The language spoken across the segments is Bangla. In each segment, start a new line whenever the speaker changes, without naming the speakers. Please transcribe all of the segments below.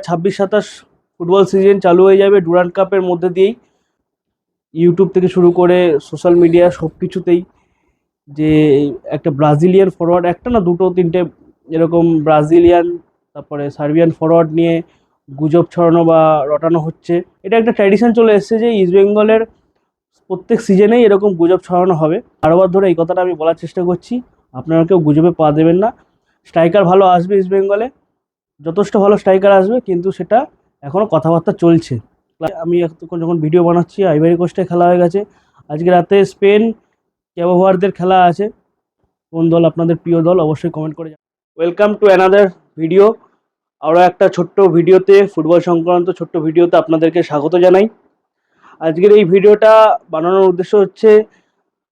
2026-27 ফুটবল সিজন চালু হয়ে যাবে ডুরান্ড কাপের মধ্যে দিয়েই। ইউটিউব থেকে শুরু করে সোশ্যাল মিডিয়া সব কিছুতেই যে একটা ব্রাজিলিয়ান ফরওয়ার্ড, একটা না দুটো তিনটে এরকম ব্রাজিলিয়ান তারপরে সার্বিয়ান ফরওয়ার্ড নিয়ে গুজব ছড়ানো বা রটানো হচ্ছে। এটা একটা ট্র্যাডিশন চলে এসেছে যে ইস্ট বেঙ্গলের প্রত্যেক সিজনেই এরকম গুজব ছড়ানো হবে। বারবার ধরে এই কথাটা আমি বলার চেষ্টা করছি, আপনারা কেউ গুজবে পা দেবেন না। স্ট্রাইকার ভালো আসবে ইস্ট বেঙ্গলে, যথেষ্ট ভালো স্ট্রাইকার আসবে, কিন্তু সেটা এখনও কথাবার্তা চলছে। আমি এতক্ষণ যখন ভিডিও বানাচ্ছি আইভরি কোস্টে খেলা হয়ে গেছে, আজকে রাতে স্পেন ক্যাবো ভার্দের খেলা আছে। কোন দল আপনাদের প্রিয় দল অবশ্যই কমেন্ট করে জানাবেন। Welcome to another video. আরও একটা ছোট্ট ভিডিওতে, ফুটবল সংক্রান্ত ছোট্ট ভিডিওতে আপনাদেরকে স্বাগত জানাই। আজকের এই ভিডিওটা বানানোর উদ্দেশ্য হচ্ছে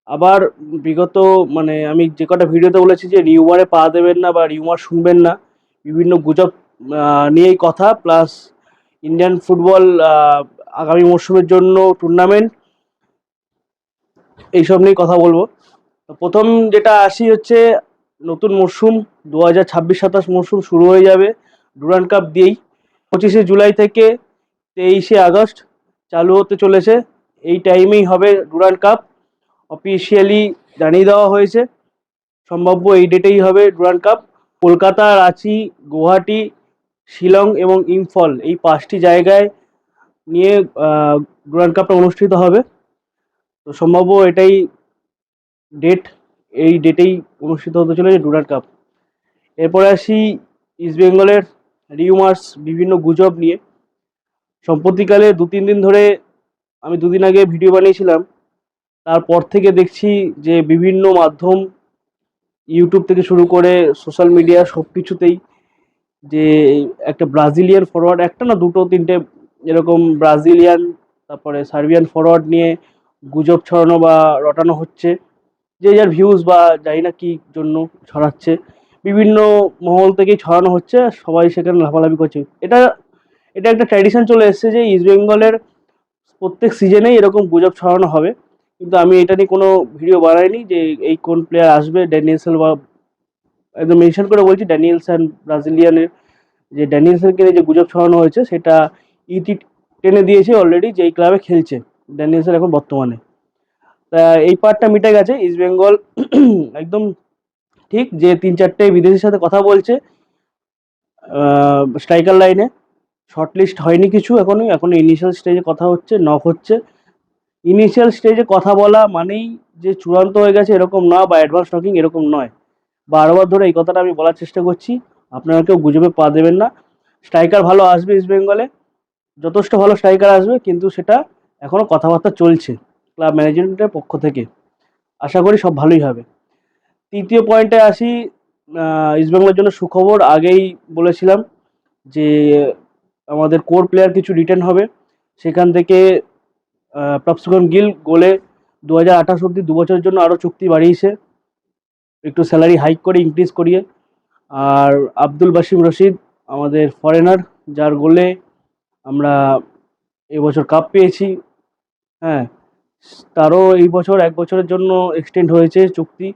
আবার বিগত আমি যে কটা ভিডিওতে বলেছি যে রিউমারে পা দেবেন না বা রিউমার শুনবেন না, বিভিন্ন গুজব নিয়েই কথা, প্লাস ইন্ডিয়ান ফুটবল আগামী মরশুমের জন্য টুর্নামেন্ট, এইসব নিয়ে কথা বলবো। তো প্রথম যেটা আসি হচ্ছে নতুন মরশুম 2026-27 মরশুম শুরু হয়ে যাবে ডুরান্ড কাপ দিয়েই। 25শে জুলাই থেকে 23শে আগস্ট চালু হতে চলেছে। এই টাইমেই হবে ডুরান্ড কাপ, অফিসিয়ালি জানিয়ে দেওয়া হয়েছে। সম্ভাব্য এই ডেটেই হবে ডুরান্ড কাপ। কলকাতা, রাঁচি, গুয়াহাটি, শিলং এবং ইম্ফল, এই 5টি জায়গায় নিয়ে ডুরান্ড কাপটা অনুষ্ঠিত হবে। তো সম্ভাব্য এটাই ডেট, এই ডেটেই অনুষ্ঠিত হতে চলেছে ডুরান্ড কাপ। এরপরে আসি ইস্ট বেঙ্গলের রিউমার্স, বিভিন্ন গুজব নিয়ে। সম্প্রতিকালে 2-3 দিন ধরে, আমি 2 দিন আগে ভিডিও বানিয়েছিলাম, তারপর থেকে দেখছি যে বিভিন্ন মাধ্যম, ইউটিউব থেকে শুরু করে সোশ্যাল মিডিয়া সব কিছুতেই যে একটা ব্রাজিলিয়ান ফরওয়ার্ড, একটা না দুটো তিনটে এরকম ব্রাজিলিয়ান তারপরে সার্বিয়ান ফরওয়ার্ড নিয়ে গুজব ছড়ানো বা রটানো হচ্ছে। যে যার ভিউজ বা জানি না কী জন্য ছড়াচ্ছে, বিভিন্ন মহল থেকেই ছড়ানো হচ্ছে, সবাই সেখানে লাফালাফি করছে। এটা এটা একটা ট্র্যাডিশন চলে এসেছে যে ইস্ট বেঙ্গলের প্রত্যেক সিজনেই এরকম গুজব ছড়ানো হবে। কিন্তু আমি এটা নিয়ে কোনো ভিডিও বানাইনি যে এই কোন প্লেয়ার আসবে, ড্যানিয়েলসন বা একদম মেনশন করে বলছি ড্যানিয়েলসন ব্রাজিলিয়ানের, যে ড্যানিয়েলসনকে নিয়ে যে গুজব ছড়ানো হয়েছে সেটা ইতি টেনে দিয়েছে অলরেডি, যে এই ক্লাবে খেলছে ড্যানিয়েলসন এখন বর্তমানে। তা এই পার্টটা মিটে গেছে। ইস্ট বেঙ্গল একদম ঠিক যে 3-4টে বিদেশির সাথে কথা বলছে স্ট্রাইকার লাইনে। শর্টলিস্ট হয়নি কিছু এখনো ইনিশিয়াল স্টেজে কথা হচ্ছে, নক হচ্ছে। ইনিশিয়াল স্টেজে কথা বলা মানেই যে চূড়ান্ত হয়ে গেছে এরকম না, বা অ্যাডভান্স টকিং এরকম নয়। বারবার ধরে এই কথাটা আমি বলার চেষ্টা করছি, আপনারা কেউ গুজবে পা দেবেন না। স্ট্রাইকার ভালো আসবে ইস্ট বেঙ্গলে, যথেষ্ট ভালো স্ট্রাইকার আসবে, কিন্তু সেটা এখনও কথাবার্তা চলছে ক্লাব ম্যানেজমেন্টের পক্ষ থেকে। আশা করি সব ভালোই হবে। তৃতীয় পয়েন্টে আসি, ইস্টবেঙ্গলের জন্য সুখবর। আগেই বলেছিলাম যে আমাদের কোর প্লেয়ার কিছু রিটার্ন হবে, সেখান থেকে প্রপসকন গিল গোলে 2028 অব্দি 2 বছরের জন্য আরও চুক্তি বাড়িয়েছে, একটু স্যালারি হাইক করে ইনক্রিজ করিয়ে। আর আব্দুল বাসিম রশিদ, আমাদের ফরেনার, যার গোলে আমরা এবছর কাপ পেয়েছি, হ্যাঁ, তারও এই বছর 1 বছরের জন্য এক্সটেন্ড হয়েছে চুক্তি।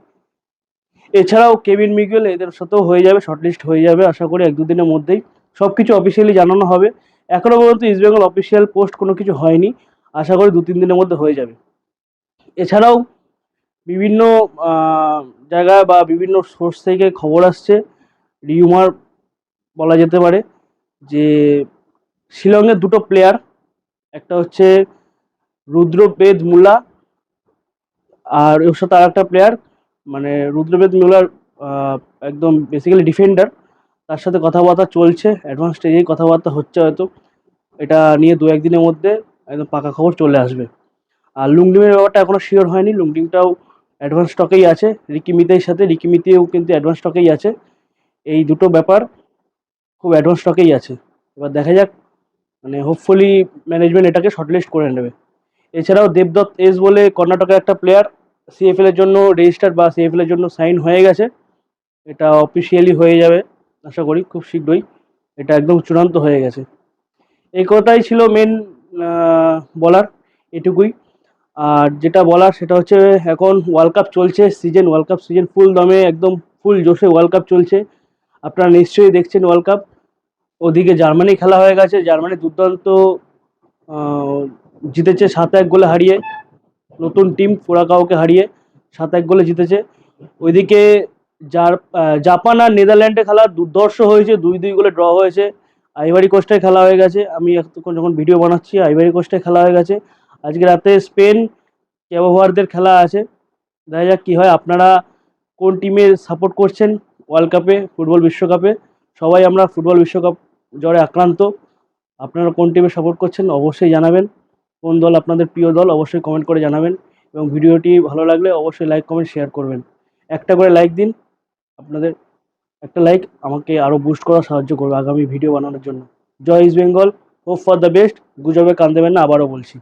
এছাড়াও কেভিন মিগুয়েল, এদের সাথেও হয়ে যাবে, শর্টলিস্ট হয়ে যাবে আশা করি 1-2 দিনের মধ্যেই। সব কিছু অফিসিয়ালি জানানো হবে। এখনও পর্যন্ত ইস্টবেঙ্গল অফিসিয়াল পোস্ট কোনো কিছু হয়নি, আশা করি 2-3 দিনের মধ্যে হয়ে যাবে। এছাড়াও বিভিন্ন জায়গায় বা বিভিন্ন সোর্স থেকে খবর আসছে, রিউমার বলা যেতে পারে, যে শিলংয়ের 2টো প্লেয়ার, একটা হচ্ছে রুদ্রবেদ মুল্লা, আর ওর সাথে আর একটা প্লেয়ার, রুদ্রবেদ মুল্লার একদম বেসিক্যালি ডিফেন্ডার, তার সাথে কথাবার্তা চলছে, অ্যাডভান্স স্টেজেই কথাবার্তা হচ্ছে হয়তো। এটা নিয়ে 2-1 দিনের মধ্যে একদম পাকা খবর চলে আসবে। আর লুংডিমের ব্যাপারটা এখনও শিওর হয়নি, লুংডিমটাও অ্যাডভান্স স্টকেই আছে রিকি মিতের সাথে, রিকি মিতেও কিন্তু অ্যাডভান্স স্টকেই আছে। এই দুটো ব্যাপার খুব অ্যাডভান্স স্টকেই আছে। এবার দেখা যাক, হোপফুলি ম্যানেজমেন্ট এটাকে শর্টলিস্ট করে নেবে। এছাড়াও দেবদত্ত এস বলে কর্ণাটকের একটা প্লেয়ার সিএফএল এর জন্য রেজিস্টার্ড বা সিএফএল এর জন্য সাইন হয়ে গেছে, এটা অফিসিয়ালি হয়ে যাবে আশা করি খুব শীঘ্রই, এটা একদম চূড়ান্ত হয়ে গেছে। এই কথাই ছিল মেন বলার, এটুকুই। আর যেটা বলার সেটা হচ্ছে এখন ওয়ার্ল্ড কাপ চলছে, ওয়ার্ল্ড কাপ সিজন ফুল দমে, একদম ফুল জোশে ওয়ার্ল্ড কাপ চলছে। আপনারা নিশ্চয়ই দেখছেন ওয়ার্ল্ড কাপ। ওদিকে জার্মানি খেলা হয়ে গেছে, জার্মানি দুর্দান্ত জিতেছে 7-1 গোলে হারিয়ে, নতুন টিম ফোরাকাওকে হারিয়ে 7-1 গোলে জিতেছে। ওইদিকে জাপান আর নেদারল্যান্ডে খেলা দুর্ধর্ষ হয়েছে, 2-2 গোলে ড্র হয়েছে। আইভারি কোস্টে খেলা হয়ে গেছে, আমি এতক্ষণ যখন ভিডিও বানাচ্ছি আইভারি কোস্টে খেলা হয়ে গেছে। আজকে রাতে স্পেন ক্যাবো ভার্দের খেলা আছে, দেখা যাক কী হয়। আপনারা কোন টিমে সাপোর্ট করছেন ওয়ার্ল্ড কাপে, ফুটবল বিশ্বকাপে? সবাই আমরা ফুটবল বিশ্বকাপ জ্বরে আক্রান্ত। আপনারা কোন টিমে সাপোর্ট করছেন অবশ্যই জানাবেন। কোন দল আপনাদের প্রিয় দল অবশ্যই কমেন্ট করে জানাবেন, এবং ভিডিওটি ভালো লাগলে অবশ্যই লাইক কমেন্ট শেয়ার করবেন। একটা করে লাইক দিন, আপনাদের একটা লাইক আমাকে আরও বুস্ট করা সাহায্য করবে আগামী ভিডিও বানানোর জন্য। জয় East Bengal, hope for the best, গুজবে কান দেবেন না, আবারও বলছি।